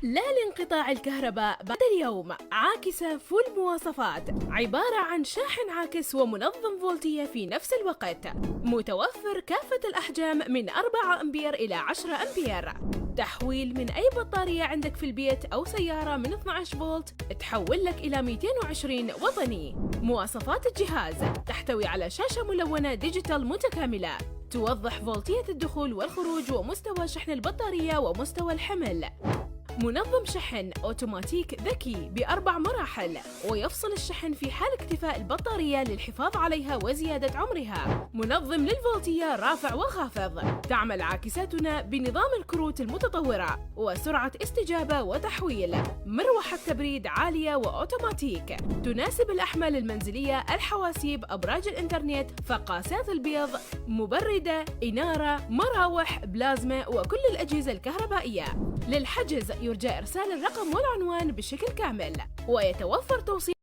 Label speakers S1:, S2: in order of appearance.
S1: لا لانقطاع الكهرباء بعد اليوم. عاكسة فول مواصفات، عبارة عن شاحن عاكس ومنظم فولتية في نفس الوقت. متوفر كافة الأحجام من 4 أمبير إلى 10 أمبير. تحويل من أي بطارية عندك في البيت أو سيارة من 12 فولت تحول لك إلى 220 وطني. مواصفات الجهاز: تحتوي على شاشة ملونة ديجيتال متكاملة توضح فولتية الدخول والخروج ومستوى شحن البطارية ومستوى الحمل. منظم شحن أوتوماتيك ذكي ب4 مراحل، ويفصل الشحن في حال اكتفاء البطارية للحفاظ عليها وزيادة عمرها. منظم للفولتية رافع وخافض. تعمل عاكساتنا بنظام الكروت المتطورة وسرعة استجابة وتحويل. مروحة تبريد عالية وأوتوماتيك تناسب الأحمال المنزلية، الحواسيب، أبراج الإنترنت، فقاسات البيض، مبردة، إنارة، مراوح، بلازما وكل الأجهزة الكهربائية. للحجز يرجى إرسال الرقم والعنوان بشكل كامل، ويتوفر توصيل